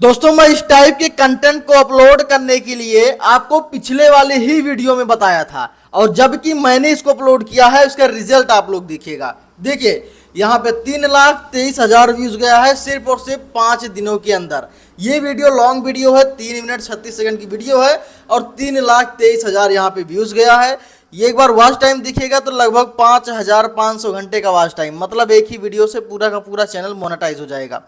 दोस्तों मैं इस टाइप के कंटेंट को अपलोड करने के लिए आपको पिछले वाले ही वीडियो में बताया था और जबकि मैंने इसको अपलोड किया है उसका रिजल्ट आप लोग देखिएगा। देखिए यहाँ पे 3,23,000 व्यूज गया है सिर्फ और सिर्फ 5 दिनों के अंदर। ये वीडियो लॉन्ग वीडियो है, 3 मिनट 36 सेकंड की वीडियो है और 3,23,000 यहाँ पे व्यूज गया है। ये एक बार वॉच टाइम दिखेगा तो लगभग 5,500 घंटे का वॉच टाइम, मतलब एक ही वीडियो से पूरा का पूरा चैनल मोनेटाइज हो जाएगा।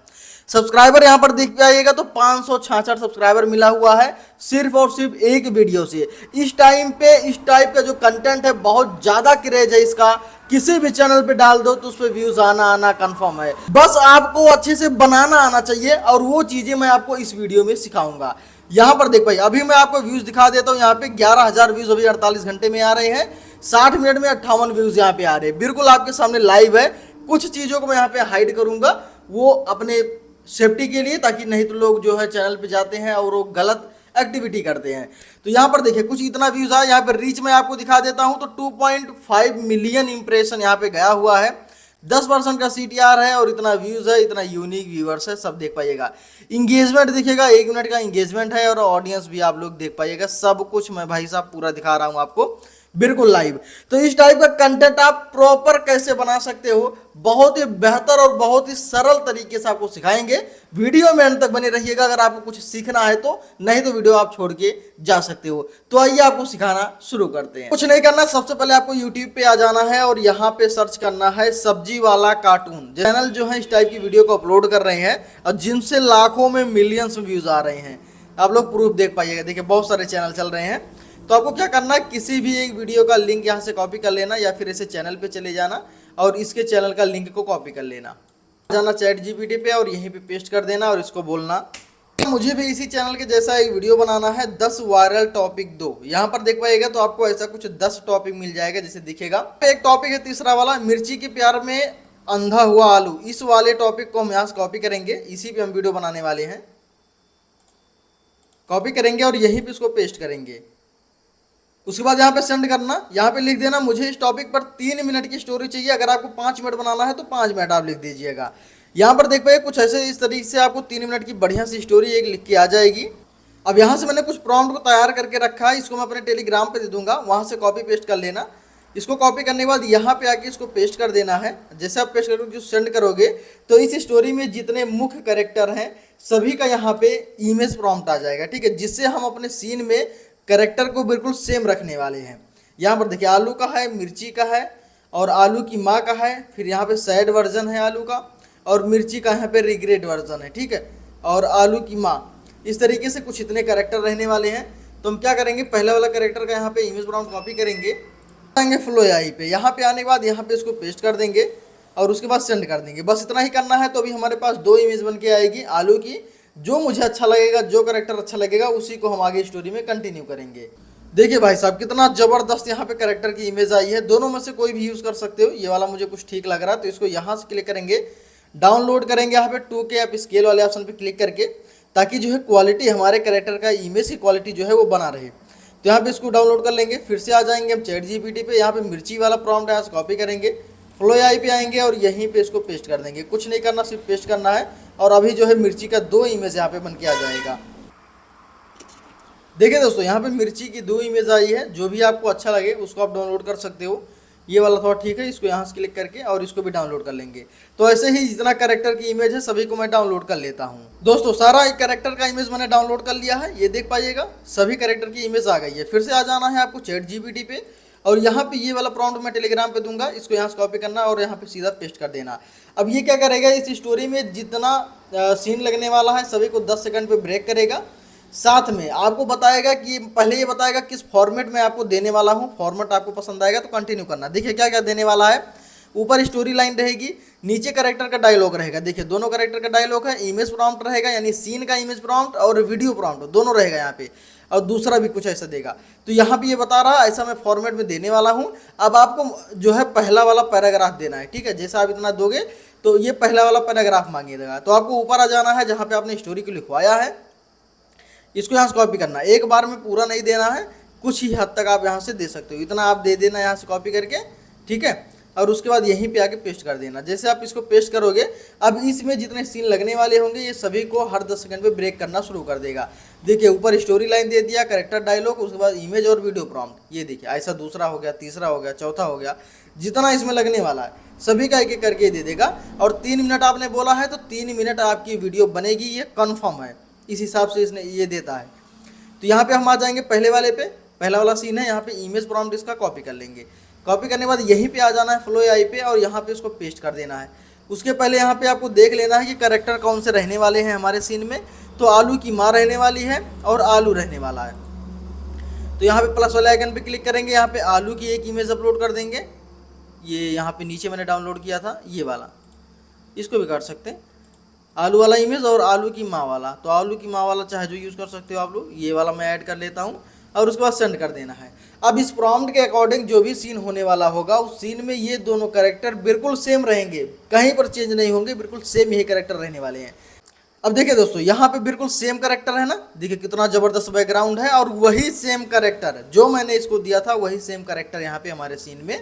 सब्सक्राइबर यहाँ पर देख पाइएगा तो 566 सब्सक्राइबर मिला हुआ है सिर्फ और सिर्फ एक वीडियो से। इस टाइम पे इस टाइप का जो कंटेंट है बहुत ज़्यादा क्रेज है इसका, किसी भी चैनल पे डाल दो तो उस पर व्यूज आना कंफर्म है। बस आपको अच्छे से बनाना आना चाहिए और वो चीज़ें मैं आपको इस वीडियो में सिखाऊंगा। यहाँ पर देख पाइए, अभी मैं आपको व्यूज दिखा देता हूँ। यहाँ पे 11,000 व्यूज अभी 48 घंटे में आ रहे हैं, 60 मिनट में 58 व्यूज यहाँ पे आ रहे हैं, बिल्कुल आपके सामने लाइव है। कुछ चीज़ों को मैं यहाँ पे हाइड करूंगा वो अपने सेफ्टी के लिए, ताकि नहीं तो लोग जो है चैनल पे जाते हैं और वो गलत एक्टिविटी करते हैं। तो यहाँ पर देखिए कुछ इतना व्यूज आया। यहाँ पर रीच मैं आपको दिखा देता हूँ तो 2.5 मिलियन इंप्रेशन यहाँ पे गया हुआ है, 10% का CTR है और इतना व्यूज है, इतना यूनिक व्यूअर्स है, सब देख पाइएगा। इंगेजमेंट दिखेगा, 1 मिनट का इंगेजमेंट है और ऑडियंस भी आप लोग देख पाइएगा। सब कुछ मैं भाई साहब पूरा दिखा रहा हूँ आपको बिल्कुल लाइव। तो इस टाइप का कंटेंट आप प्रॉपर कैसे बना सकते हो, बहुत ही बेहतर और बहुत ही सरल तरीके से आपको सिखाएंगे। वीडियो में अंत तक बने रहिएगा अगर आपको कुछ सीखना है तो, नहीं तो वीडियो आप छोड़ के जा सकते हो। तो आइए आपको सिखाना शुरू करते हैं। कुछ नहीं करना, सबसे पहले आपको यूट्यूब पे आ जाना है और यहाँ पे सर्च करना है सब्जी वाला कार्टून। चैनल जो है इस टाइप की वीडियो को अपलोड कर रहे हैं और जिनसे लाखों में मिलियंस व्यूज आ रहे हैं। आप लोग प्रूफ देख पाइएगा, देखिए बहुत सारे चैनल चल रहे हैं। तो आपको क्या करना है, किसी भी एक वीडियो का लिंक यहाँ से कॉपी कर लेना या फिर ऐसे चैनल पे चले जाना और इसके चैनल का लिंक को कॉपी कर लेना, जाना ChatGPT पे और यहीं पे पेस्ट कर देना और इसको बोलना मुझे भी इसी चैनल के जैसा एक वीडियो बनाना है, 10 वायरल टॉपिक दो। यहाँ पर देख पाइएगा तो आपको ऐसा कुछ 10 टॉपिक मिल जाएगा जैसे दिखेगा। एक टॉपिक है तीसरा वाला, मिर्ची के प्यार में अंधा हुआ आलू। इस वाले टॉपिक को हम यहाँ से कॉपी करेंगे, इसी पे हम वीडियो बनाने वाले हैं। कॉपी करेंगे और यहीं पे इसको पेस्ट करेंगे। उसके बाद यहाँ पे सेंड करना, यहाँ पे लिख देना मुझे इस टॉपिक पर 3 मिनट की स्टोरी चाहिए। अगर आपको 5 मिनट बनाना है तो 5 मिनट आप लिख दीजिएगा। यहाँ पर देख पाइए कुछ ऐसे इस तरीके से आपको 3 मिनट की बढ़िया सी स्टोरी एक लिख के आ जाएगी। अब यहाँ से मैंने कुछ प्रॉम्प्ट को तैयार करके रखा है, इसको मैं अपने टेलीग्राम पे दे दूंगा, वहाँ से कॉपी पेस्ट कर लेना। इसको कॉपी करने के बाद यहाँ पे आके इसको पेस्ट कर देना है। जैसे आप पेस्ट करोगे, जो सेंड करोगे तो इस स्टोरी में जितने मुख्य कैरेक्टर हैं सभी का यहाँ पे इमेज प्रॉम्प्ट आ जाएगा, ठीक है, जिससे हम अपने सीन में कैरेक्टर को बिल्कुल सेम रखने वाले हैं। यहाँ पर देखिए आलू का है, मिर्ची का है और आलू की माँ का है, फिर यहाँ पे सैड वर्जन है आलू का और मिर्ची का यहाँ पे रिग्रेट वर्जन है, ठीक है, और आलू की माँ। इस तरीके से कुछ इतने कैरेक्टर रहने वाले हैं। तो हम क्या करेंगे, पहले वाला कैरेक्टर का यहाँ पे इमेज प्रॉम्प्ट कॉपी करेंगे, आएंगे फ्लो AI पे। यहाँ पे आने के बाद यहाँ पे इसको पेस्ट कर देंगे और उसके बाद सेंड कर देंगे। बस इतना ही करना है। तो अभी हमारे पास 2 इमेज बन के आएगी आलू की। जो मुझे अच्छा लगेगा, जो कैरेक्टर अच्छा लगेगा उसी को हम आगे स्टोरी में कंटिन्यू करेंगे। देखिए भाई साहब कितना जबरदस्त यहाँ पे कैरेक्टर की इमेज आई है। दोनों में से कोई भी यूज़ कर सकते हो। ये वाला मुझे कुछ ठीक लग रहा है तो इसको यहाँ से क्लिक करेंगे, डाउनलोड करेंगे। यहाँ पे 2K आप स्केल वाले ऑप्शन पे क्लिक करके, ताकि जो है क्वालिटी हमारे कैरेक्टर का इमेज की क्वालिटी जो है वो बना रहे। तो यहाँ पे इसको डाउनलोड कर लेंगे। फिर से आ जाएंगे हम ChatGPT पे, यहाँ पे मिर्ची वाला प्रॉम्प्ट है, यहाँ से कॉपी करेंगे, फ्लो AI पे आएंगे और यहीं पे इसको पेस्ट कर देंगे। कुछ नहीं करना, सिर्फ पेस्ट करना है और अभी जो है मिर्ची का 2 इमेज यहाँ पे बन के आ जाएगा। देखिए दोस्तों यहाँ पे मिर्ची की 2 इमेज आई है। जो भी आपको अच्छा लगे उसको आप डाउनलोड कर सकते हो। ये वाला थोड़ा ठीक है, इसको यहाँ से क्लिक करके और इसको भी डाउनलोड कर लेंगे। तो ऐसे ही जितना कैरेक्टर की इमेज है सभी को मैं डाउनलोड कर लेता हूँ। दोस्तों सारा एक कैरेक्टर का इमेज मैंने डाउनलोड कर लिया है, ये देख पाइएगा सभी कैरेक्टर की इमेज आ गई है। फिर से आ जाना है आपको ChatGPT पे और यहाँ पे ये वाला प्रॉम्प्ट मैं टेलीग्राम पे दूंगा, इसको यहाँ से कॉपी करना और यहाँ पे सीधा पेस्ट कर देना। अब ये क्या करेगा, इस स्टोरी में जितना सीन लगने वाला है सभी को 10 सेकंड पे ब्रेक करेगा। साथ में आपको बताएगा कि पहले ये बताएगा किस फॉर्मेट में आपको देने वाला हूँ। फॉर्मेट आपको पसंद आएगा तो कंटिन्यू करना। देखिए क्या क्या देने वाला है, ऊपर स्टोरी लाइन रहेगी, नीचे कैरेक्टर का डायलॉग रहेगा। देखिए दोनों कैरेक्टर का डायलॉग है, इमेज प्रॉम्प्ट रहेगा यानी सीन का इमेज प्रॉम्प्ट और वीडियो प्रॉम्प्ट दोनों रहेगा यहाँ पे, और दूसरा भी कुछ ऐसा देगा। तो यहाँ पे ये बता रहा है ऐसा मैं फॉर्मेट में देने वाला हूँ। अब आपको जो है पहला वाला पैराग्राफ देना है, ठीक है। जैसा आप इतना दोगे तो ये पहला वाला पैराग्राफ मांगेगा। तो आपको ऊपर आ जाना है जहाँ पे आपने स्टोरी को लिखवाया है, इसको यहाँ से कॉपी करना। एक बार में पूरा नहीं देना है, कुछ ही हद तक आप यहाँ से दे सकते हो, इतना आप दे देना यहाँ से कॉपी करके, ठीक है। और उसके बाद यहीं पे आके पेस्ट कर देना। जैसे आप इसको पेस्ट करोगे, अब इसमें जितने सीन लगने वाले होंगे ये सभी को हर 10 सेकंड पे ब्रेक करना शुरू कर देगा। देखिए ऊपर स्टोरी लाइन दे दिया, कैरेक्टर डायलॉग, उसके बाद इमेज और वीडियो प्रॉम्प्ट। ये देखिए ऐसा दूसरा हो गया, तीसरा हो गया, चौथा हो गया, जितना इसमें लगने वाला है सभी का एक एक करके दे देगा। और 3 मिनट आपने बोला है तो 3 मिनट आपकी वीडियो बनेगी, ये कन्फर्म है। इस हिसाब से इसने ये देता है। तो यहाँ पे हम आ जाएंगे पहले वाले पे। पहला वाला सीन है, यहाँ पे इमेज प्रॉम्प्ट इसका कॉपी कर लेंगे। कॉपी करने के बाद यहीं पे आ जाना है फ्लो एआई पे और यहाँ पे उसको पेस्ट कर देना है। उसके पहले यहाँ पे आपको देख लेना है कि कैरेक्टर कौन से रहने वाले हैं हमारे सीन में। तो आलू की माँ रहने वाली है और आलू रहने वाला है। तो यहाँ पे प्लस वाले आइकन पे क्लिक करेंगे, यहाँ पे आलू की एक इमेज अपलोड कर देंगे। ये यहाँ पे नीचे मैंने डाउनलोड किया था ये वाला, इसको भी काट सकते हैं। आलू वाला इमेज और आलू की माँ वाला, तो आलू की माँ वाला चाहे जो यूज़ कर सकते हो आप लोग। ये वाला मैं ऐड कर लेता हूँ और उसके बाद सेंड कर देना है। अब इस प्रॉम्प्ट के अकॉर्डिंग जो भी सीन होने वाला होगा उस सीन में ये दोनों कैरेक्टर बिल्कुल सेम रहेंगे, कहीं पर चेंज नहीं होंगे, बिल्कुल सेम यही कैरेक्टर रहने वाले हैं। अब देखिए दोस्तों, यहाँ पे बिल्कुल सेम कैरेक्टर है ना, देखिए कितना ज़बरदस्त बैकग्राउंड है और वही सेम कैरेक्टर जो मैंने इसको दिया था वही सेम कैरेक्टर यहाँ पे हमारे सीन में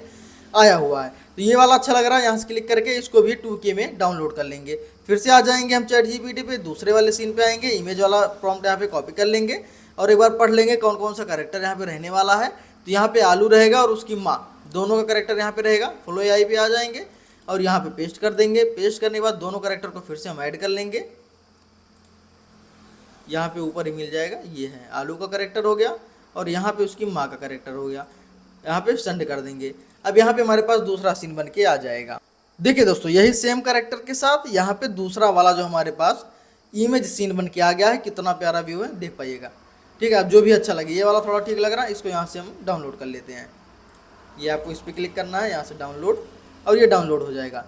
आया हुआ है। तो ये वाला अच्छा लग रहा है, यहाँ से क्लिक करके इसको भी 2K में डाउनलोड कर लेंगे। फिर से आ जाएंगे हम चैट जीपीटी पे, दूसरे वाले सीन पे आएंगे, इमेज वाला प्रॉम्प्ट यहाँ पे कॉपी कर लेंगे और एक बार पढ़ लेंगे कौन कौन सा कैरेक्टर यहाँ पे रहने वाला है। तो यहाँ पे आलू रहेगा और उसकी माँ, दोनों का कैरेक्टर यहाँ पे रहेगा। फ्लो एआई पे आ जाएंगे और यहाँ पे पेस्ट कर देंगे। पेस्ट करने के बाद दोनों कैरेक्टर को फिर से हम ऐड कर लेंगे। यहाँ पे ऊपर ही मिल जाएगा, ये है आलू का कैरेक्टर हो गया और यहाँ पे उसकी माँ का कैरेक्टर हो गया। यहाँ पे सेंड कर देंगे। अब यहाँ पे हमारे पास दूसरा सीन बन के आ जाएगा। देखिए दोस्तों, यही सेम कैरेक्टर के साथ यहाँ पे दूसरा वाला जो हमारे पास इमेज सीन बन के आ गया है। कितना प्यारा व्यू है, देख पाइएगा। ठीक है, अब जो भी अच्छा लगे, ये वाला थोड़ा ठीक लग रहा है, इसको यहाँ से हम डाउनलोड कर लेते हैं। ये आपको इस पर क्लिक करना है, यहाँ से डाउनलोड, और ये डाउनलोड हो जाएगा।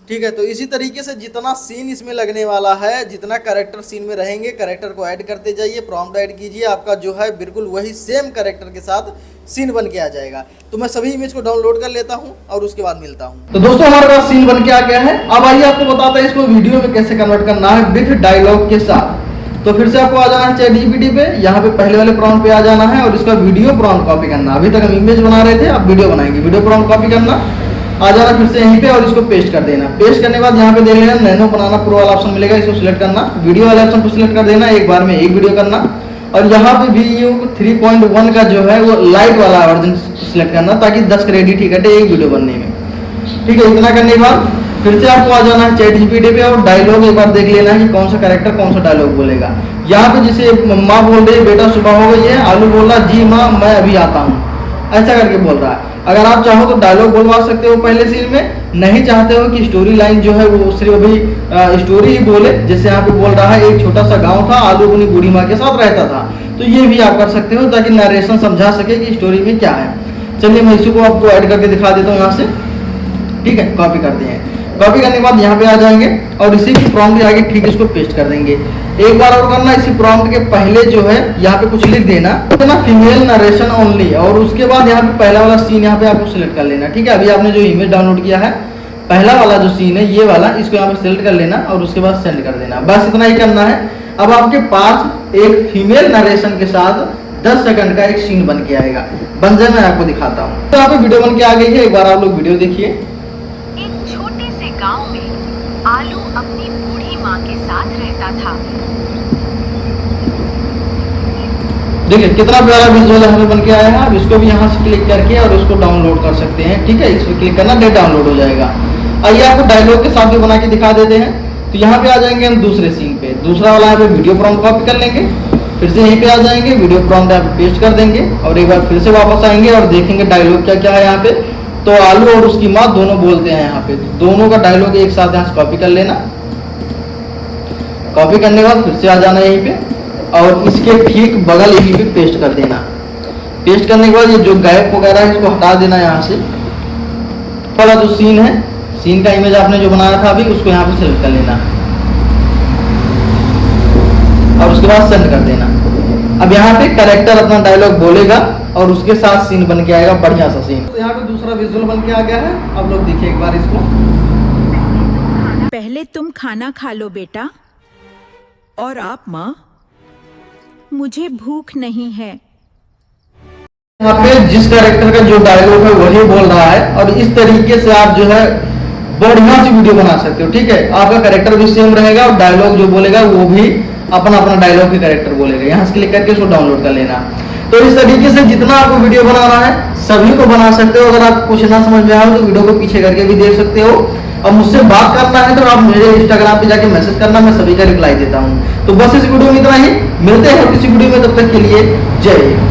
ठीक है, तो इसी तरीके से जितना सीन इसमें लगने वाला है, जितना कैरेक्टर सीन में रहेंगे, कैरेक्टर को ऐड करते जाइए, प्रॉम्प्ट ऐड कीजिए, आपका जो है बिल्कुल वही सेम कैरेक्टर के साथ सीन बन के आ जाएगा। तो मैं सभी इमेज को डाउनलोड कर लेता हूँ और उसके बाद मिलता हूँ। तो दोस्तों, हमारे पास सीन बन के आ गया है। अब आइए आपको बताता है इसको वीडियो में कैसे कन्वर्ट करना है विद डायलॉग के साथ। तो फिर से आपको आ जाना है चैट जीपीटी पे, यहाँ पे पहले वाले प्रॉम्प्ट पे आ जाना है और इसका वीडियो प्रॉम्प्ट कॉपी करना। अभी तक हम इमेज बना रहे थे, अब वीडियो बनाएंगे। वीडियो प्रॉम्प्ट कॉपी करना, आ जाना फिर से यहीं पे और इसको पेस्ट कर देना। पेस्ट करने के बाद यहाँ पे देख लेना नैनो बनाना प्रो वाला ऑप्शन मिलेगा, इसको सिलेक्ट करना। वीडियो वाले ऑप्शन को सिलेक्ट कर देना, एक बार में एक वीडियो करना। और यहाँ पे VU 3.1 का जो है वो लाइट वाला वर्जन सिलेक्ट करना, ताकि 10 क्रेडिट ही कटे एक वीडियो बनने में। ठीक है, इतना करने के बाद फिर से आपको आ जाना है चैट जीपीटी पे और डायलॉग एक बार देख लेना है कि कौन सा कैरेक्टर कौन सा डायलॉग बोलेगा। यहाँ पे जिसे माँ बोल रही है बेटा सुबह हो गई है, आलू बोल रहा जी माँ मैं अभी आता हूँ, ऐसा करके बोल रहा है। अगर आप चाहो तो डायलॉग बोलवा सकते हो पहले सीन में, नहीं चाहते हो कि स्टोरी लाइन जो है वो सिर्फ अभी स्टोरी ही बोले, जैसे यहाँ पे बोल रहा है एक छोटा सा गांव था, आलू अपनी बूढ़ी माँ के साथ रहता था, तो ये भी आप कर सकते हो ताकि नरेशन समझा सके कि स्टोरी में क्या है। चलिए मैं इसी को आपको ऐड करके दिखा देता हूँ यहाँ से। ठीक है, कॉपी करते हैं। कॉपी करने के बाद यहाँ पे आ जाएंगे और इसी की प्रॉम्प्ट के आगे ठीक इसको पेस्ट कर देंगे। एक बार और करना, इसी प्रॉम्प्ट के पहले जो है यहाँ पे कुछ लिख देना, ना फीमेल नरेशन ओनली, और उसके बाद यहाँ पे पहला वाला सीन यहाँ पे आपको सिलेक्ट कर लेना। ठीक है, अभी आपने जो इमेज डाउनलोड किया है पहला वाला जो सीन है ये वाला, इसको यहाँ पे सिलेक्ट कर लेना और उसके बाद सेंड कर देना। बस इतना ही करना है। अब आपके पास एक फीमेल नरेशन के साथ 10 सेकंड का एक सीन बन के आएगा। बन जाए मैं आपको दिखाता हूँ। तो यहाँ पे वीडियो बन के आ गई है, एक बार आप लोग वीडियो देखिए। एक छोटे से गांव में आलू अपनी बूढ़ी माँ के साथ रहता था। देखिए कितना प्यारा विजुअल यहाँ पे बन के आया है। अब इसको भी यहाँ से क्लिक करके और इसको डाउनलोड कर सकते हैं। ठीक है, इस पर क्लिक करना, डेट डाउनलोड हो जाएगा। आइए आपको डायलॉग के साथ भी बना के दिखा देते हैं। तो यहाँ पे आ जाएंगे हम दूसरे सीन पे, दूसरा वाला यहाँ पे वीडियो प्रॉम्प्ट कॉपी कर लेंगे, फिर से यहीं पे आ जाएंगे, वीडियो प्रॉम्प्ट यहाँ पे पेस्ट कर देंगे और एक बार फिर से वापस आएंगे और देखेंगे डायलॉग क्या क्या है यहाँ पे। तो आलू और उसकी माँ दोनों बोलते हैं यहाँ पे, दोनों का डायलॉग एक साथ यहाँ से कॉपी कर लेना। कॉपी करने के बाद फिर से आ जाना यहीं पे और इसके ठीक बगल यहीं पे पेस्ट कर देना। पेस्ट करने के बाद ये जो गैप वगैरह है इसको हटा देना यहाँ से। वाला जो सीन है, सीन का इमेज आपने जो बनाया था अभी, उसको यहाँ पे सेलेक्ट कर लेना और उसके बाद सेंड कर देना। अब यहाँ पे कैरेक्टर अपना डायलॉग बोलेगा और उसके साथ सीन बन के आएगा, बढ़िया सा सीन। तो यहाँ पे दूसरा विजुअल बन के आ गया है। आप लोग देखिए एक बार इसको। पहले तुम खाना खा लो बेटा। और आप माँ? मुझे भूख नहीं है। यहाँ पे जिस कैरेक्टर का जो डायलॉग है वही बोल रहा है और इस तरीके से आप जो है बढ़िया सी वीडियो बना सकते हो। ठीक है, आपका कैरेक्टर भी सेम रहेगा और डायलॉग जो बोलेगा वो भी अपना अपना डायलॉग के कैरेक्टर बोलेगा। यहाँ से क्लिक करके उसको डाउनलोड कर लेना। तो इस तरीके से जितना आपको वीडियो बनाना है सभी को बना सकते हो। अगर आप कुछ ना समझ में आए तो वीडियो को पीछे करके भी देख सकते हो। अब मुझसे बात करना है तो आप मेरे इंस्टाग्राम पे जाके मैसेज करना, मैं सभी का रिप्लाई देता हूँ। तो बस इस वीडियो में इतना ही, मिलते हैं किसी वीडियो में, तब तक के लिए जय हिंद।